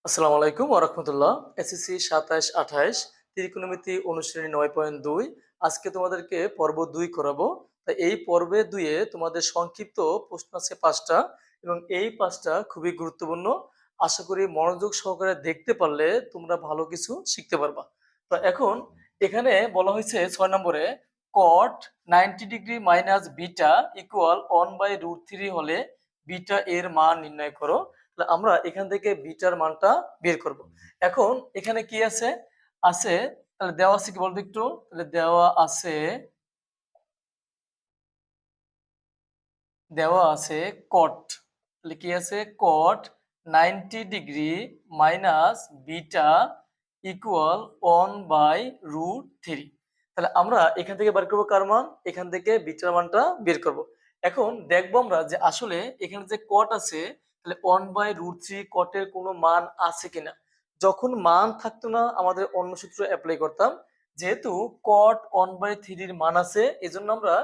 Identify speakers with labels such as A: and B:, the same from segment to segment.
A: আসসালামু আলাইকুম ওরহমতুল্লাহ। এসএসসি 27-28 ত্রিকোণমিতি অনুশীলনী 9.2 আজকে তোমাদেরকে পর্ব 2 করাবো। তাই এই পর্বে 2 এ তোমাদের সংক্ষিপ্ত প্রশ্ন আছে 5টা এবং এই 5টা খুবই গুরুত্বপূর্ণ। আশা করি মনোযোগ সহকারে দেখতে পারলে তোমরা ভালো কিছু শিখতে পারবা। তো এখন এখানে বলা হয়েছে 6 নম্বরে cot 90 degree minus beta equal 1/√3 হলে বিটা এর মান নির্ণয় করো। তাহলে আমরা এখান থেকে বিটার মানটা বের করব। এখন এখানে কি আছে আছে তাহলে দেওয়া আছে কি বলতো একটু, তাহলে দেওয়া আছে কট, তাহলে কি আছে কট 90 ডিগ্রি মাইনাস বিটা ইকুয়াল 1/√3। তাহলে আমরা এখান থেকে বের করবো কার মান, এখান থেকে বিটার মানটা বের করব। এখন দেখবো আমরা যে আসলে এখানে যে কট আছে তাহলে 1/√3 কটের কোনো মান আছে কিনা। যখন মান থাকতো না আমাদের অন্য সূত্র অ্যাপ্লাই করতাম, যেহেতু কট 1/3 এর মান আছে এজন্য আমরা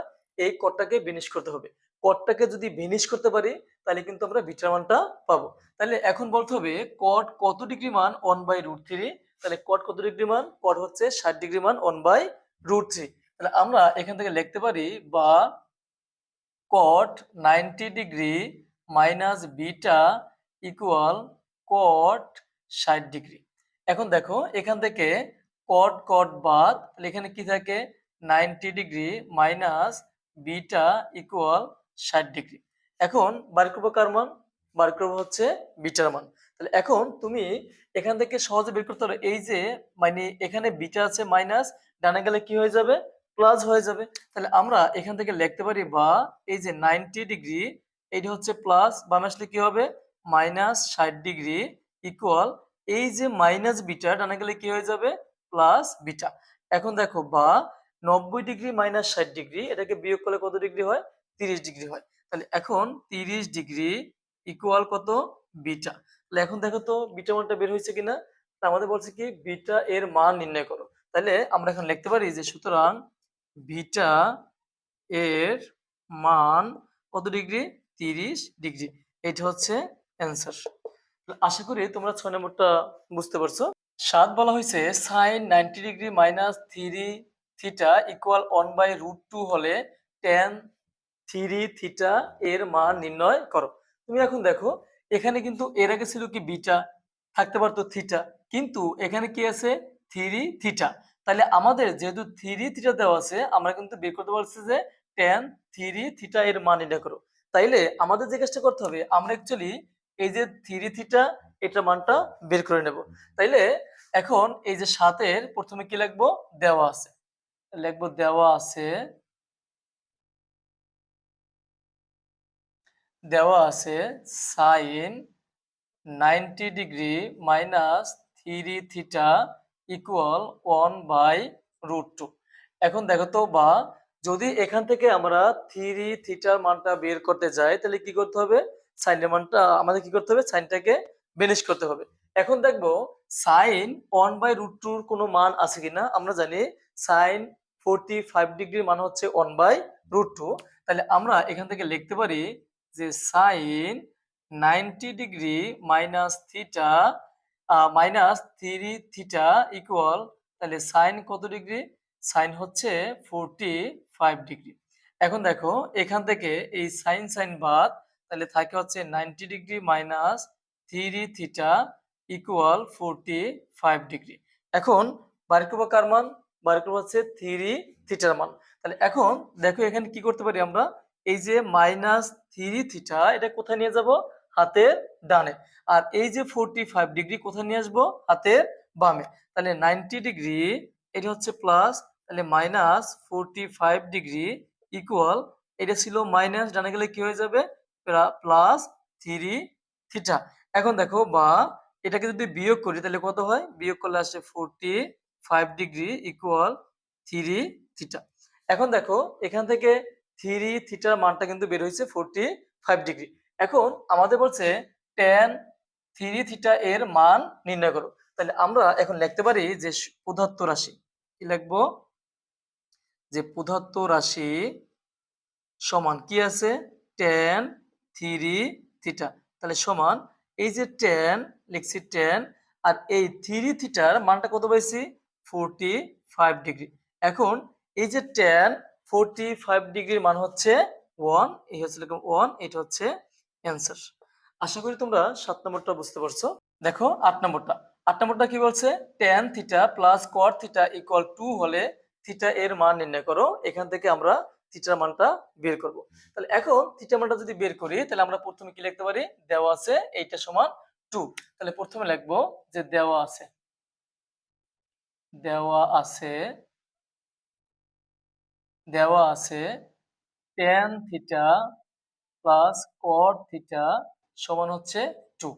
A: এই কটটাকে বিনিশ করতে হবে। কটটাকে যদি ভিনিশ করতে পারি তাহলে কিন্তু আমরা বিটার মানটা পাবো। তাহলে এখন বলতে হবে কট কত ডিগ্রি মান 1/√3। তাহলে কট কত ডিগ্রি মান, কট হচ্ছে 60 ডিগ্রি মান 1/√3। তাহলে আমরা এখান থেকে লিখতে পারি বা কট 90 ডিগ্রি মাইনাস বিটা ইকুয়াল কট 60 ডিগ্রি। এখন দেখো এখান থেকে কট কট বাদ, তাহলে এখানে কি থাকে 90 degree minus beta equal 60 degree. এখন বার করবো কার মান, বার করবো হচ্ছে বিটার মান। তাহলে এখন তুমি এখান থেকে সহজে বের করতে পারো, এই যে মানে এখানে বিটা আছে মাইনাস, ডানে গেলে কি হয়ে যাবে প্লাস হয়ে যাবে। তাহলে আমরা এখান থেকে লিখতে পারি বা এই যে 90 ডিগ্রি এইটা হচ্ছে প্লাস, বামে আসলে কি হবে মাইনাস 60 ডিগ্রি ইকুয়াল এই যে মাইনাস বিটা ডানে গেলে কি হয়ে যাবে প্লাস বিটা। এখন দেখো বা 90 ডিগ্রি মাইনাস 60 ডিগ্রি এটাকে বিয়োগ করলে কত ডিগ্রি হয় 30 ডিগ্রি হয়। তাহলে এখন 30 ডিগ্রি ইকুয়াল কত বিটা। তাহলে এখন দেখো তো বিটা মানটা বের হয়েছে কিনা। তা আমাদের বলছে কি বিটা এর মান নির্ণয় করো। তাহলে আমরা এখন লিখতে পারি যে সুতরাং বিটা এর মান কত ডিগ্রি 30 ডিগ্রি। এটা হচ্ছে অ্যান্সার। আশা করি তোমরা 6 নম্বরটা বুঝতে পারছো। 7 বলা হয়েছে sine 90 degree minus 3 theta equal 1/√2 হলে tan 3 থিটা এর মান নির্ণয় করো। তুমি এখন দেখো এখানে কিন্তু এর আগে ছিল কি বিটা, থাকতে পারতো থিটা, কিন্তু এখানে কি আছে 3 থিটা। তাহলে আমাদের যেহেতু 3 থিটা দেওয়া আছে আমরা কিন্তু বের করতে পারছি যে tan 3 থিটা এর মান নির্ণয় করো। তাইলে আমাদের যে কাজটা করতে হবে আমরা অ্যাকচুয়ালি এই যে 3 থিটা এটা মানটা বের করে নেব। তাইলে এখন এই যে 7 এর প্রথমে কি লিখবো দেওয়া আছে, লিখবো দেওয়া আছে sine 90 degree minus 3 theta equal 1/√2। এখন দেখো তো বা যদি এখান থেকে আমরা 3 থিটার মানটা বের করতে যাই তাহলে কি করতে হবে সাইনের মানটা আমাদের কি করতে হবে সাইনটাকে বেনিশ করতে হবে। এখন দেখবো সাইন 1/√2 কোনো মান আছে কিনা। আমরা জানি সাইন 45 ডিগ্রির মান হচ্ছে 1/√2। তাহলে আমরা এখান থেকে লিখতে পারি যে sine 90 degree minus theta minus 3 theta equal, তাহলে সাইন কত ডিগ্রি সাইন হচ্ছে 45 ডিগ্রি। এখন দেখো এখান থেকে এই সাইন সাইন বাদ, তাহলে থাকে হচ্ছে 90 degree minus 3 theta equal 45 degree. এখন বার করবো কার মান, বার করবো হচ্ছে 3 থিটার মান। তাহলে এখন দেখো এখানে কি করতে পারি আমরা, এই যে মাইনাস 3 থিটা এটা কোথায় নিয়ে যাব হাতের ডানে, আর এই যে 45 ডিগ্রি কোথায় নিয়ে আসবো হাতের বামে। তাহলে 90 ডিগ্রি এটা হচ্ছে প্লাস, তাহলে মাইনাস 45 ডিগ্রি ইকুয়াল এটা ছিল মাইনাস, ডানে গেলে কি হয়ে যাবে প্লাস 3 থিটা। এখন দেখো বা এটাকে যদি বিয়োগ করি তাহলে কত হয়, বিয়োগ করলে আসে 45 ডিগ্রি ইকুয়াল 3 থিটা। এখন দেখো এখান থেকে 3 থিটার মানটা কিন্তু বের হয়েছে 45 ডিগ্রি। এখন আমাদের বলছে tan 3 থিটা এর মান নির্ণয় করো। তাহলে আমরা এখন লিখতে পারি যে প্রদত্ত রাশি, কি লিখবো যে প্রদত্ত রাশি সমান কি আছে tan 3 থিটা। তাহলে সমান এই যে tan লিখছি 10 আর এই 3 থিটার মানটা কত পাইছি 45 ডিগ্রি। এখন এই যে tan 45 ডিগ্রির মান হচ্ছে 1, এই হচ্ছে এরকম 1, এটা হচ্ছে অ্যান্সার। আশা করি তোমরা 7 নম্বরটা বুঝতে পারছো। দেখো 8 নম্বরটা। 8 নম্বরটা কি বলছে? tan theta plus cot theta equal 2 হলে থিটা এর মান নির্ণয় করো। এখান থেকে আমরা থিটার মানটা বের করব। তাহলে এখন থিটা মানটা যদি বের করি তাহলে আমরা প্রথমে কি লিখতে পারি? দেওয়া আছে এইটা সমান 2। তাহলে প্রথমে লিখবো যে দেওয়া আছে দেওয়া আছে দেওয়া আছে tan theta plus cot theta সমান হচ্ছে 2।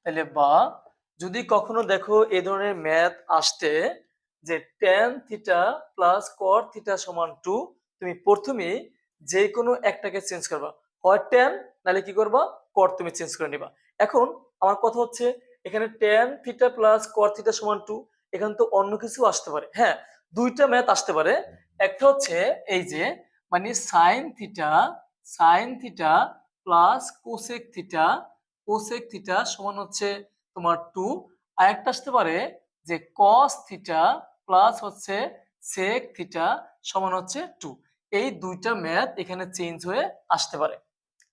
A: তাহলে বা যদি কখনো দেখো এই ধরনের ম্যাথ আসতে যে tan theta plus cot theta সমান 2, তুমি প্রথমে যে কোনো একটাকে চেঞ্জ করবা, হয় tan নাহলে কি করবা cot তুমি চেঞ্জ করে নিবা। এখন আমার কথা হচ্ছে এখানে tan theta plus cot theta সমান 2, এখানে তো অন্য কিছু আসতে পারে। হ্যাঁ, দুইটা ম্যাথ আসতে পারে। একটা হচ্ছে এই যে মানে sine theta plus cosec theta সমান হচ্ছে তোমার 2। আর একটা আসতে পারে যে কস থিটা প্লাস হচ্ছে সেক থিটা সমান হচ্ছে 2। এই দুইটা ম্যাথ এখানে চেঞ্জ হয়ে আসতে পারে।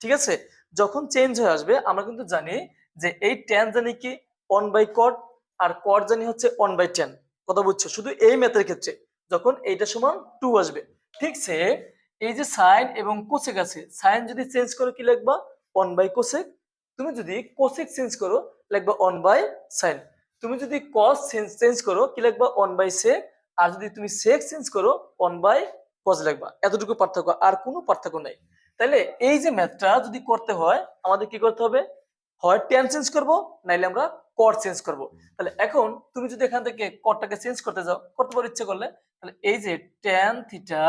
A: ঠিক আছে, যখন চেঞ্জ হয়ে আসবে আমরা কিন্তু জানি যে এই tan জানি কি 1/cot আর cot জানি হচ্ছে 1/tan। কথা বুঝছো? শুধু এই ম্যাথের ক্ষেত্রে যখন এইটা সমান 2 আসবে। ঠিক সে এই যে সাইন এবং কোসেক আছে, সাইন যদি চেঞ্জ করো কি লিখবা 1/cosec, তুমি যদি কোসেক চেঞ্জ করো লিখবা 1/sin, তুমি যদি cos চেঞ্জ করো কি লিখবা 1/sec, আর যদি তুমি sec চেঞ্জ করো 1/cos লিখবা। এতটুকু পার্থক্য, আর কোনো পার্থক্য নাই। তাইলে এই যে ম্যাথটা যদি করতে হয় আমাদের কি করতে হবে? হয় tan চেঞ্জ করব নাইলে আমরা cot চেঞ্জ করব। তাহলে এখন তুমি যদি এখান থেকে cotটাকে চেঞ্জ করতে যাও, করতে পারো ইচ্ছে করলে, তাহলে এই যে tan থিটা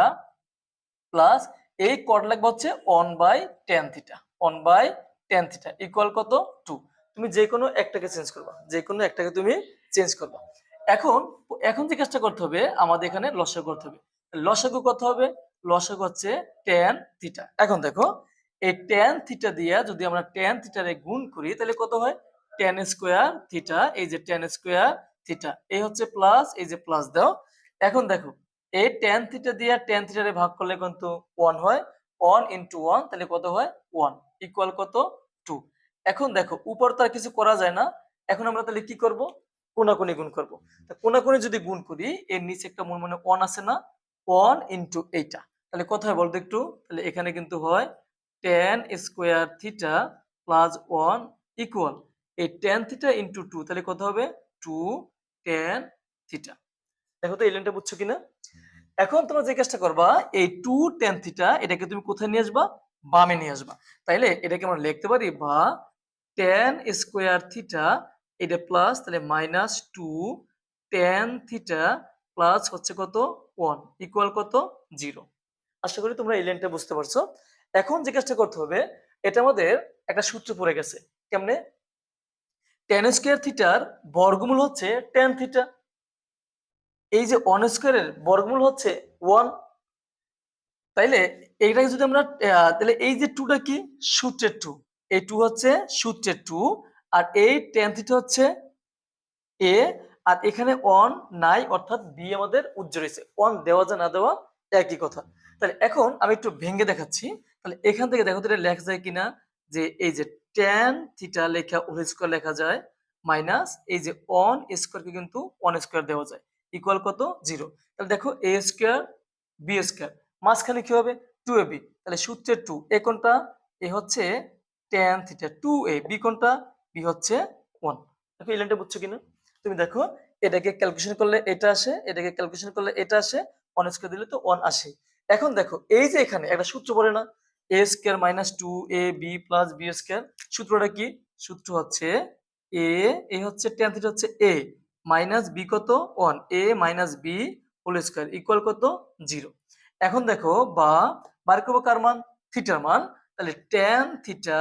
A: প্লাস এই cot লাগবে হচ্ছে 1/tan theta, 1/tan theta equal কত 2। তুমি যে কোনো একটাকে চেঞ্জ করবা, যে কোনো একটাকে তুমি চেঞ্জ করবা। এখন এখন যে কাজটা করতে হবে আমাদের এখানে লসাগু করতে হবে। লসাগু কত হবে? লসাগু হচ্ছে tan থিটা। এখন দেখো এই tan থিটা দিয়া যদি আমরা tan থিটারে গুণ করি তাহলে কত হয়? tan স্কয়ার থিটা, এই যে tan স্কয়ার থিটা, এই হচ্ছে প্লাস, এই যে প্লাস দাও। এখন দেখো এই tan থিটা দিয়ে tan থিটারে ভাগ করলে কিন্তু 1 হয়, 1 into 1 তাহলে কত হয় 1 ইকুয়াল কত 2। এখন দেখো উপর তো আর কিছু করা যায় না, এখন আমরা তাহলে কি করব? কোনাকুনি গুণ করব। তা কোনাকুনি যদি গুণ করি এর নিচে একটা মনে মনে 1 আছে না, 1 into এইটা, তাহলে কত হয় বলতো একটু? তাহলে এখানে কিন্তু হয় tan square theta plus 1 equal এই tan থিটা into 2, তাহলে কত হবে 2 tan থিটা। দেখো তো এই লাইনটা বুঝছো কিনা? এখন তোমরা যে কাজটা করবা এই 2 tan থিটা এটাকে তুমি কোথায় নিয়ে আসবা? বামে নিয়ে আসবা। তাইলে এটাকে আমরা লিখতে পারি বা tan স্কয়ার থিটা এটা প্লাস, তাহলে মাইনাস 2 tan থিটা প্লাস হচ্ছে কত 1 ইকুয়াল কত 0। আশা করি তোমরা এই লাইনটা বুঝতে পারছো। এখন যে কাজটা করতে হবে, এটা আমাদের একটা সূত্র পড়ে গেছে। কেমনে? tan স্কয়ার থিটার বর্গমূল হচ্ছে tan থিটা, এই যে 1 স্কয়ারের বর্গমূল হচ্ছে 1। তাইলে এইটাকে যদি আমরা তাহলে এই যে 2টা কি সূত্রের 2, এই 2 হচ্ছে সূত্রের 2, আর এই tan থিটা হচ্ছে a, আর এখানে 1 নাই অর্থাৎ b আমাদের উজ্জ্বল রয়েছে। 1 দেওয়া যা না দেওয়া একই কথা। তাহলে এখন আমি একটু ভেঙে দেখাচ্ছি। তাহলে এখান থেকে দেখো তো এটা লেখা যায় কিনা, যে এই যে tan থিটা লেখা হোল স্কয়ার লেখা যায় মাইনাস এই যে 1 স্কয়ারকে কিন্তু 1 স্কয়ার দেওয়া যায় ইকুয়াল কত 0। তাহলে দেখো a স্কয়ার b স্কয়ার মাঝখানে কি হবে 2ab, তাহলে সূত্রের 2 এ কোনটা? এ হচ্ছে tan থিটা 2a, b কোনটা? b হচ্ছে 1। দেখো এই লাইনটা বুঝছো কিনা? তুমি দেখো এটাকে ক্যালকুলেশন করলে এটা আসে, এটাকে ক্যালকুলেশন করলে এটা আসে, 1 স্কয়ার দিলে তো 1 আসে। এখন দেখো এই যে এখানে একটা সূত্র পড়ে না, a square minus 2ab plus b square, সূত্রটা কি? সূত্র হচ্ছে a, এ হচ্ছে tan থিটা হচ্ছে a মাইনাস b কত 1, a minus b whole square equal কত 0। এখন দেখো বা বার করবো কার মান? থিটার মান। তাহলে tan থিটা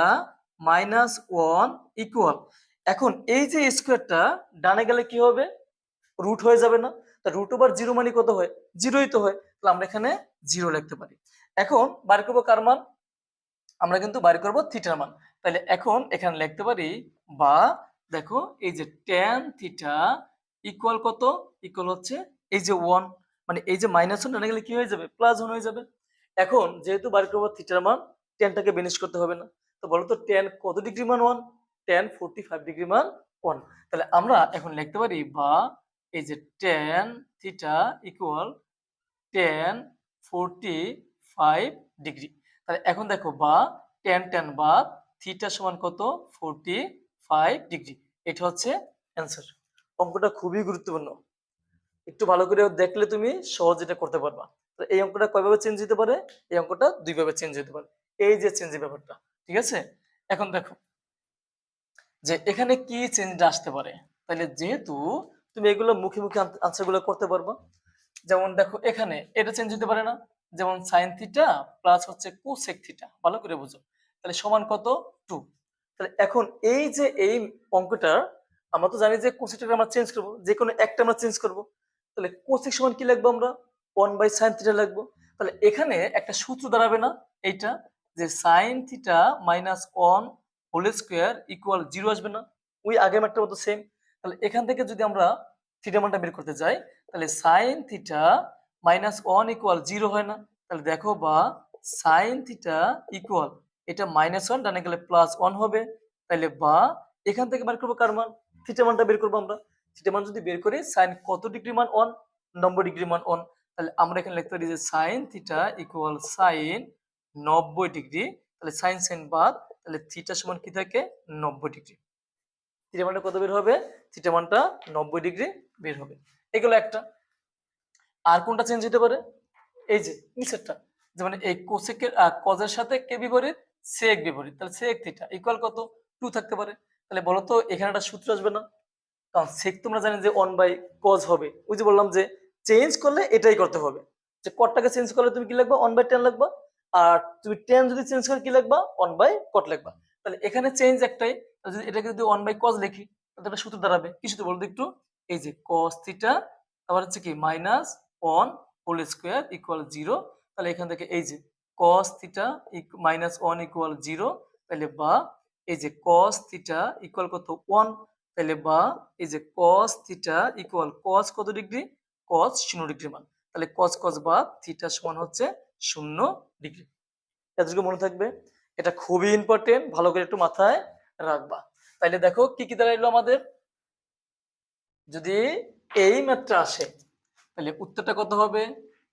A: মাইনাস 1 ইকুয়াল, এখন এই যে স্কয়ারটা ডানে গেলে কি হবে? রুট হয়ে যাবে না? তা রুট ওভার 0 মানে কত হয়? 0ই তো হয়। তাহলে আমরা এখানে 0 লিখতে পারি। এখন বার করবো কার মান? আমরা কিন্তু বার করব থিটার মান। তাহলে এখন এখানে লিখতে পারি বা দেখো এই যে tan থিটা ইকুয়াল কত, ইকুয়াল হচ্ছে এই যে 1, মানে এই যে -1 টানা গেলে কি হয়ে যাবে, +1 হয়ে যাবে। এখন যেহেতু বার করবো থিটার মান, ট্যানটাকে বেনিশ করতে হবে না। তো বলো তো ট্যান কত ডিগ্রি মান 1, ট্যান 45 ডিগ্রি মান 1। তাহলে আমরা এখন লিখতে পারি বা এই যে tan theta equal tan 45 degree. তাহলে এখন দেখো বা ট্যান ট্যান বা থিটা সমান কত, 45 ডিগ্রি। এটা হচ্ছে অ্যান্সার। অঙ্কটা খুবই গুরুত্বপূর্ণ, একটু ভালো করে দেখলে তুমি সহজ এটা করতে পারবা। তো এই অঙ্কটা কয়ভাবে চেঞ্জ হতে পারে, এই অঙ্কটা দুইভাবে চেঞ্জ হতে পারে, এই যে চেঞ্জের ব্যাপারটা। ঠিক আছে, এখন দেখো যে এখানে কি চেঞ্জ আসতে পারে। তাহলে যেহেতু তুমি এগুলো মুখে মুখে আনসার গুলো করতে পারবা, যেমন দেখো এখানে এটা চেঞ্জ হতে পারে না, যেমন সাইন থিটা প্লাস হচ্ছে কোসেক থিটা, ভালো করে বুঝো। তাহলে সমান কত, 2। তাহলে এখন এই যে এই অঙ্কটার আমরা তো জানি যে কোসেকটাকে আমরা চেঞ্জ করব, যে কোনো একটা আমরা চেঞ্জ করব। তাহলে কোসেক সমান কি লিখবো আমরা, 1/sin থিটা লিখবো। তাহলে এখানে একটা সূত্র দাঁড়াবে না এইটা, যে sine theta -1 whole square equal 0 আসবে না, ওই আগের ম্যাথটার মতো সেম। তাহলে এখান থেকে যদি আমরা থিটা মানটা বের করতে যাই, তাহলে সাইন থিটা -1 ইকুয়াল 0 হয় না। তাহলে দেখো বা সাইন থিটা ইকুয়াল এটা -1 ডানে গেলে +1 হবে। তাহলে বা এখান থেকে বের করবো কার মান, থিটা মানটা বের করবো আমরা। থিটা মান যদি বের করি, সাইন কত ডিগ্রি মান 1, 90 ডিগ্রি মান 1। তাহলে আমরা এখানে লিখতে পারি যে sine theta equal sine 90 degree. তাহলে সাইন সাইন বাদ, তাহলে থিটা সমান কি থাকে, 90 ডিগ্রি। থিটা মানটা কত বের হবে, থিটা মানটা 90 ডিগ্রি বের হবে। এগুলো একটা। আর কোনটা চেঞ্জ হতে পারে, এই যে নিচেরটা, যেমন এই কোসেকের কজের সাথে কে বিপরীত, সেক বিপরীত। তাহলে সেক থিটা ইকুয়াল কত, 2 থাকতে পারে। তাহলে বলো তো এখানে একটা সূত্র আসবে না, কারণ সেক তোমরা জানি যে 1/cos হবে। ওই যে বললাম যে চেঞ্জ করলে এটাই করতে হবে, যে কটটাকে চেঞ্জ করলে তুমি কি লিখবা, 1/tan লিখবা। আর তুমি tan যদি চেঞ্জ করে কি লিখবা, 1/cot লিখবা। তাহলে এখানে চেঞ্জ একটাই, যদি এটাকে যদি 1/cos লিখি, তাহলে একটা সূত্র দাঁড়াবে। কি সূত্র বলতো একটু, এই যে cos থিটা আবার হচ্ছে কি -1 হোল স্কোয়ার ইকুয়াল 0। তাহলে এখান থেকে এই যে cos থিটা -1 ইকুয়াল 0। তাহলে বা এই যে cos থিটা ইকুয়াল কত, 1। তাহলে বা এই যে cos থিটা ইকুয়াল cos কত ডিগ্রি, cos 0 ডিগ্রি মান। তাহলে cos cos বা থিটা সমান হচ্ছে 0 ডিগ্রি। এতটুকু মনে থাকবে, এটা খুবই ইম্পর্টেন্ট, ভালো করে একটু মাথায় রাখবা। তাইলে দেখো কি কি দাঁড়াইলো আমাদের, যদি এই ম্যাথটা আসে তাহলে উত্তরটা কত হবে,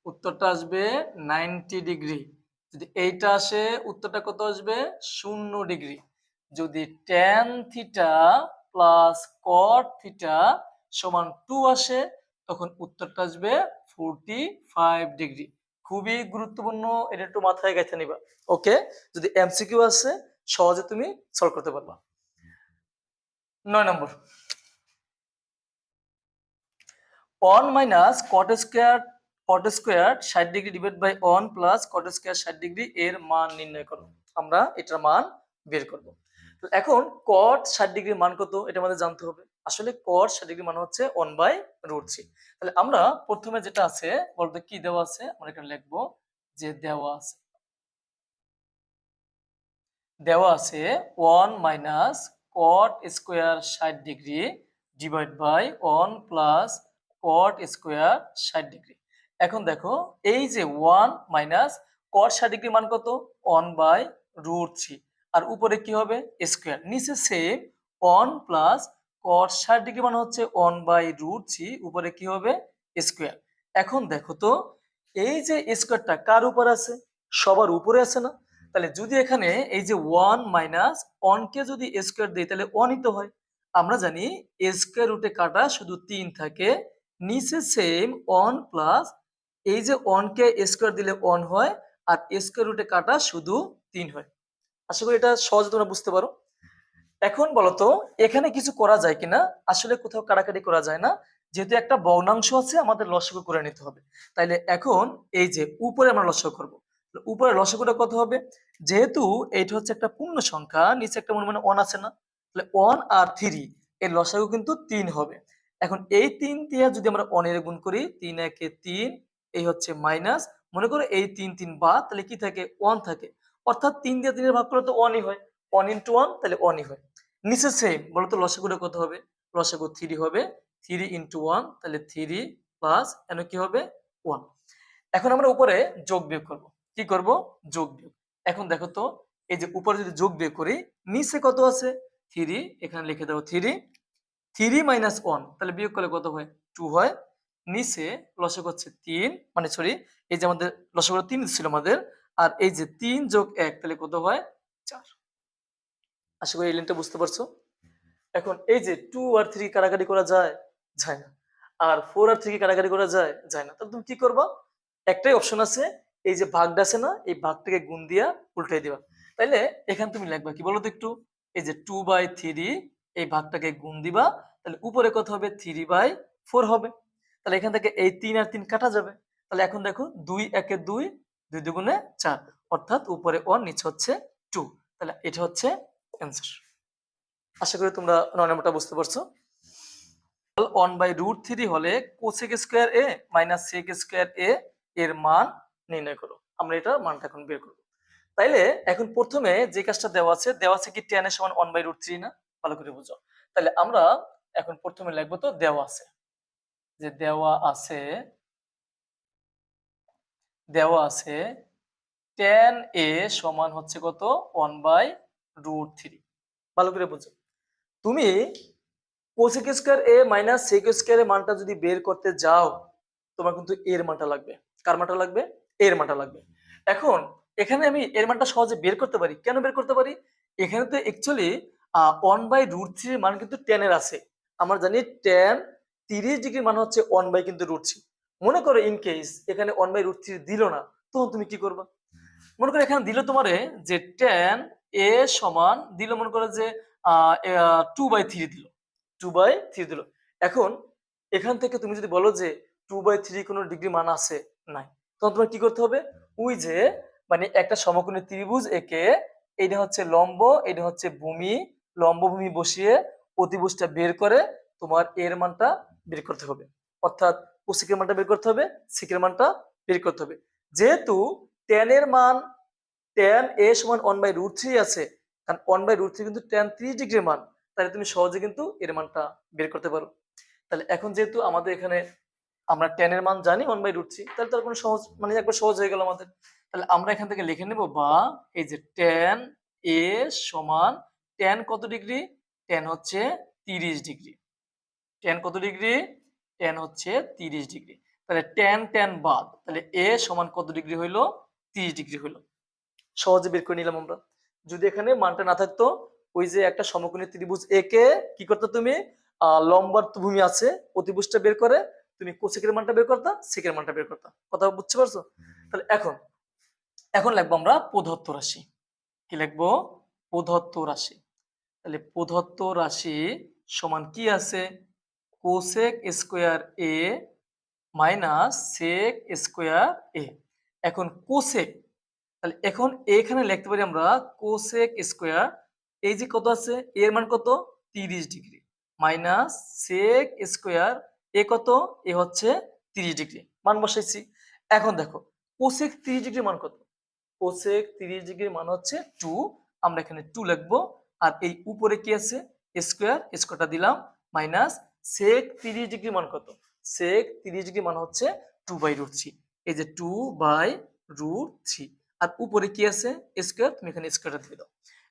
A: উত্তরটা আসবে 90 ডিগ্রি। যদি এইটা আসে উত্তরটা কত আসবে, 0 ডিগ্রি। যদি tan theta plus cot theta সমান 2 আসে, তখন উত্তরটা আসবে 45 ডিগ্রি। খুবই গুরুত্বপূর্ণ, এটা একটু মাথায় গেঁথে নিবা। ওকে, যদি এমসিকিউ আসে সহজে তুমি সলভ করতে পারবা। 9 নম্বর, 1 minus cot square 60 degree divide by 1 plus cot square 60 degree এর মান নির্ণয় করো। আমরা এটার মান বের করব। তো এখন কট 60 ডিগ্রির মান কত এটা আমাদের জানতে হবে। আসলে কট 60 ডিগ্রি মান হচ্ছে 1/√3। তাহলে আমরা প্রথমে যেটা আছে বলতে কি দেওয়া আছে, আমরা এখানে লিখবো যে দেওয়া আছে 1 minus cot square 60 degree divide by 1 plus cot square 60 degree. এখন দেখো এই যে 1 মাইনাস কট 60 ডিগ্রি মান কত, 1/√3। আর উপরে কি হবে, স্কোয়ার, নিচে সেম 1 প্লাস কট 60 ডিগ্রি মান হচ্ছে 1/√3, উপরে কি হবে, স্কোয়ার। এখন দেখো তো এই যে স্কোয়ারটা কার উপর আছে, সবার উপরে আছে না। তাহলে যদি এখানে এই যে 1 মাইনাস 1 কে যদি স্কোয়ার দিই তাহলে 1 ই তো হয়। আমরা জানি স্কোয়ার রুটে কাটা শুধু 3 থাকে, নিচে সেম 1 প্লাস এই যে 1 কে স্কোয়ার দিলে 1 হয়, আর স্কোয়ার রুটে কাটা শুধু 3 হয়। আশা করি এটা সহজে তোমরা বুঝতে পারো। এখন বলতো এখানে কিছু করা যায় কিনা, আসলে কোথাও কাটাকাটি করা যায় না, যেহেতু একটা ভগ্নাংশ আছে আমাদের লসাগু করে নিতে হবে। তাইলে এখন এই যে উপরে আমরা লসাগু করব, উপরে লসাগুটা কত হবে, যেহেতু এইটা হচ্ছে একটা পূর্ণ সংখ্যা, নিচে একটা মনে মনে 1 আছে না, তাহলে 1 আর 3 এর লসাগু কিন্তু 3 হবে। এখন এই 3 দিয়ে যদি আমরা 1 এর গুণ করি, 3 একে 3, এই হচ্ছে মাইনাস, মনে করো এই 3 3 বাদ, তাহলে কি থাকে, 1 থাকে। অর্থাৎ 3 দিয়ে 3 এর ভাগ করলে তো 1 ই হয়, 1 into 1 তাহলে 1 ই হয়। নিচে সেম, বলতো লসাগুটা কত হবে? লসাগু 3 হবে, 3 ইন্টু 1, তাহলে 3 প্লাস এন কি হবে 1। এখন আমরা উপরে যোগ বিয়োগ করব। কি করব? যোগ বিয়োগ। এখন দেখো তো, এই যে উপরে যদি যোগ বিয়োগ করি, নিচে কত আছে? 3, এখানে লিখে দাও 3, 3 মাইনাস 1, তাহলে বিয়োগ করলে কত হয়? 2 হয়। নিচে লসাগু হচ্ছে 3, মানে সরি, এই যে আমাদের লসাগু 3 ছিল আমাদের, আর এই যে 3 যোগ 1, তাহলে কত হয়? 4। আশা করি এই লাইনটা বুঝতে পারছো। এখন এই যে 2 আর 3 কাটাকাটি করা যায়? যায় না। আর 4 আর 3 কাটাকাটি করা যায়? যায় না। তাহলে তুমি কি করবা? একটাই অপশন আছে, এই যে ভাগটা আছে না, এই ভাগটাকে গুণ দিয়া উল্টাই দিবা। তাইলে এখানে তুমি লিখবা কি বলো তো একটু? এই যে 2/3, এই ভাগটাকে গুণ দিবা, তাহলে উপরে কত হবে? 3/4 হবে। তাহলে এখান থেকে এই 3 আর 3 কাটা যাবে। তাহলে এখন দেখো 2 একে 2, 2 দুগুণে 4, অর্থাৎ উপরে 1, নিচে হচ্ছে 2। তাহলে এটা হচ্ছে অ্যান্সার। আশা করি তোমরা 9 নম্বরটা বুঝতে পারছো। 1/√3 হলে কোসেক স্কয়ার এ মাইনাস সেক স্কয়ার এ এর মান নির্ণয় করো। আমরা এটা মানটা এখন বের করব। তাইলে এখন প্রথমে যে কাজটা দেওয়া আছে কি tan এর সমান 1/√3 না? ভালো করে বুঝো। তাহলে আমরা এখন প্রথমে লিখবো তো দেওয়া আছে, যে দেওয়া আছে tan a সমান হচ্ছে কত? 1/√3। ভালো করে বুঝো। তুমি কোসেক স্কয়ার এ মাইনাস সেক স্কয়ার এর মানটা যদি বের করতে যাও, তোমার কিন্তু এর মানটা লাগবে। কার মানটা লাগবে? এর মানটা লাগবে। এখন এখানে আমি এর মানটা সহজে বের করতে পারি। কেন বের করতে পারি? এখানে তো অ্যাকচুয়ালি 1/√3 এর মান কিন্তু tan এর আছে। আমরা জানি tan 30 ডিগ্রি মান হচ্ছে 1 কিন্তু √3। মনে করো ইন কেস এখানে 1/√3 দিল না, তখন তুমি কি করবা? মনে করো এখানে দিল তোমারে যে tan a সমান দিল, মনে করো যে 2/3 দিল, 2/3 দিল। এখন এখান থেকে তুমি যদি বলো যে 2/3 কোনো ডিগ্রি মান আছে? নাই। তখন তোমার কি করতে হবে? ওই যে মানে একটা সমকোণী ত্রিভুজ এঁকে, এটা হচ্ছে লম্ব, এটা হচ্ছে ভূমি, লম্ব ভূমি বসিয়ে অতিভুজটা বের করে তোমার এর মানটা বের করতে হবে। অর্থাৎ কোসেকের মানটা বের করতে হবে, সেকের মানটা বের করতে হবে। যেহেতু tan এর মান tan a সমান 1/√3 আছে, কারণ 1/√3 কিন্তু tan 30 ডিগ্রির মান, তাহলে তুমি সহজে কিন্তু এর মানটা বের করতে পারো। তাহলে এখন যেহেতু আমাদের এখানে আমরা tan এর মান জানি 1/√3, তাহলে তার কোনো সহজ মানে একবার সহজ হয়ে গেল আমাদের। তাহলে আমরা এখান থেকে লিখে নেব, বা এই যে tan a সমান tan কত ডিগ্রি? tan হচ্ছে 30 ডিগ্রি। tan কত ডিগ্রি? tan হচ্ছে 30 ডিগ্রি। তাহলে tan বাদ, তাহলে a সমান কত ডিগ্রি হইলো? 30 ডিগ্রি হইলো। সহজে বের করে নিলাম আমরা। যদি এখানে মানটা না থাকতো, ওই যে একটা সমকোণী ত্রিভুজ একে কি করতে তুমি? লম্বার ভূমি আছে, অতিভুজটা বের করে তুমি কোসেকের মানটা বের করতা, সেকের মানটা বের করতা। কথা বুঝতে পারছো? তাহলে এখন এখন লিখবো আমরা প্রদত্ত রাশি। কি লিখবো? প্রদত্ত রাশি। তাহলে প্রদত্ত রাশি সমান কি আছে? কোসেক স্কোয়ার এ মাইনাস সেক স্কোয়ার এ। এখন কোসেক, তাহলে এখন এখানে লিখতে পারি আমরা কোসেক স্কোয়ার, এই যে কত আছে? এর মান কত? 30 ডিগ্রি, মাইনাস সেক স্কোয়ার এ কত? এ হচ্ছে 30 ডিগ্রি, মান বসাইছি। এখন দেখো কোসেক 30 ডিগ্রি মান কত? কোসেক 30 ডিগ্রির মান হচ্ছে 2। আমরা এখানে 2 লিখবো। আর এই উপরে কি আছে? স্কোয়ার, স্কোয়ারটা দিলাম, মাইনাস সেক 30 ডিগ্রি মান কত? সেক 30 ডিগ্রি মান হচ্ছে 2/√3। এই যে 2/√3, আর উপরে কি আছে? স্কোয়ার, তুমি এখানে স্কোয়ারটা দিয়ে দাও।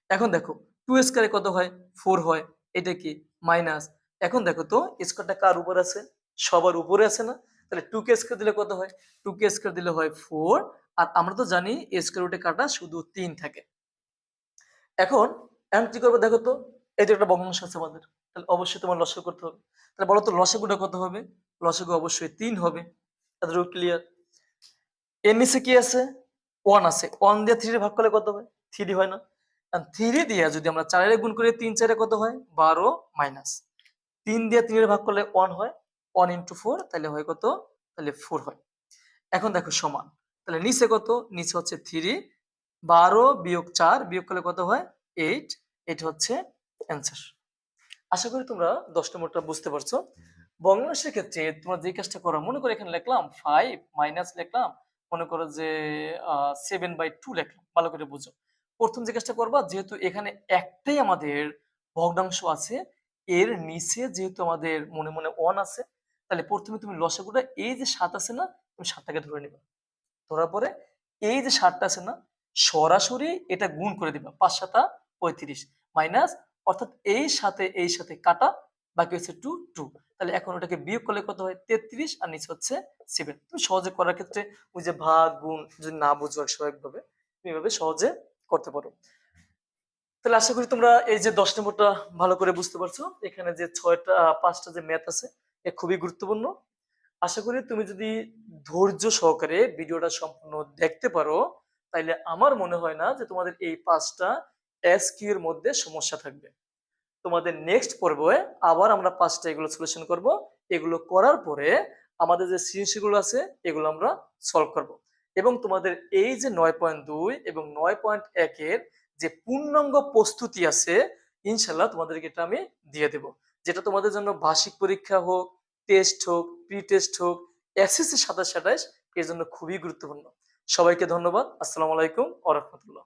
A: এখন দেখো 2 স্কোয়ারে কত হয়? 4 হয়। এটা কি? মাইনাস। এখন দেখো তো স্কোয়ারটা কার উপর আছে? সবার উপরে আছে না? তাহলে 2 কে স্কোয়ার দিলে কত হয়? 2 কে স্কোয়ার দিলে হয় 4। আর আমরা তো জানি স্কোয়ার রুটে কাটা শুধু 3 থাকে। এখন এখন কি করবে দেখো তো, এই যে একটা ভগ্নাংশ আছে আমাদের, তাহলে অবশ্যই তোমার লসাগু করতে হবে। তাহলে বলো তো লসাগুটা কত হবে? লসাগু অবশ্যই 3 হবে। এতটুকু ক্লিয়ার? এর নিচে কি আছে? 1 আছে। 1 দিয়ে 3 ভাগ করলে কত হয়? 3 হয় না? আর 3 দিয়ে যদি আমরা 4 এর গুণ করি, 3 4 কত হয়? 12, মাইনাস 3 দিয়ে 3 এর ভাগ করলে 1 হয়, 1 ইন্টু 4, তাহলে হয় কত? তাহলে 4 হয়। এখন দেখো সমান, তাহলে নিচে কত? নিচে হচ্ছে 3, 12 বিয়োগ 4 বিয়োগ করলে কত হয়? 8। এটা হচ্ছে অ্যান্সার। আশা করি তোমরা 10 নম্বরটা বুঝতে পারছো। ভগ্নাংশের ক্ষেত্রে তোমরা যে কাজটা করো, মনে করো এখানে লিখলাম 5 মাইনাস লিখলাম, মনে করো যে 7/2 লিখলাম। ভালো করে বুঝো। প্রথম যে কাজটা করবা, যেহেতু এখানে একটাই আমাদের ভগ্নাংশ আছে, এর নিচে যেহেতু আমাদের মনে মনে 1 আছে, তাহলে প্রথমে তুমি লসাগুটা এই যে 7 আছে না, তুমি 7 টাকে ধরে নিবা। ধরার পরে এই যে 7টা আছে না, সরাসরি এটা গুণ করে দিবা। ৫ 7 ৩৫ মাইনাস, অর্থাৎ এই সাথে কাটা, বাকি হচ্ছে 2 2। তাহলে এখন ওটাকে বিয়োগ করলে কত হয়? 33 আর নিচে হচ্ছে 7। তুমি সহজে করার ক্ষেত্রে ওই যে ভাগ গুণ যদি না বুঝো স্বাভাবিকভাবে তুমি এভাবে সহজে করতে পারো। তাহলে আশা করি তোমরা এই যে 10 নম্বরটা ভালো করে বুঝতে পারছো। এখানে যে 6টা 5টা যে ম্যাথ আছে এ খুবই গুরুত্বপূর্ণ। আশা করি তুমি যদি ধৈর্য সহকারে ভিডিওটা সম্পূর্ণ দেখতে পারো, তাইলে আমার মনে হয় না যে তোমাদের এই 5টা এসকিউ এর মধ্যে সমস্যা থাকবে। তোমাদের নেক্সট পর্বে আবার আমরা 5টা এগুলো সলিউশন করব। এগুলো করার পরে আমাদের যে সৃজনশীলগুলো আছে এগুলো আমরা সলভ করব। এবং তোমাদের এই যে 9.2 এবং 9.1 এর যে পূর্ণাঙ্গ প্রস্তুতি আছে, ইনশাল্লাহ তোমাদেরকে এটা আমি দিয়ে দেব। যেটা তোমাদের জন্য বার্ষিক পরীক্ষা হোক, টেস্ট হোক, প্রি টেস্ট হোক, এসএসসি 27 28 এর জন্য খুবই গুরুত্বপূর্ণ। সবাইকে ধন্যবাদ। আসসালামু আলাইকুম ওয়া রাহমাতুল্লাহ।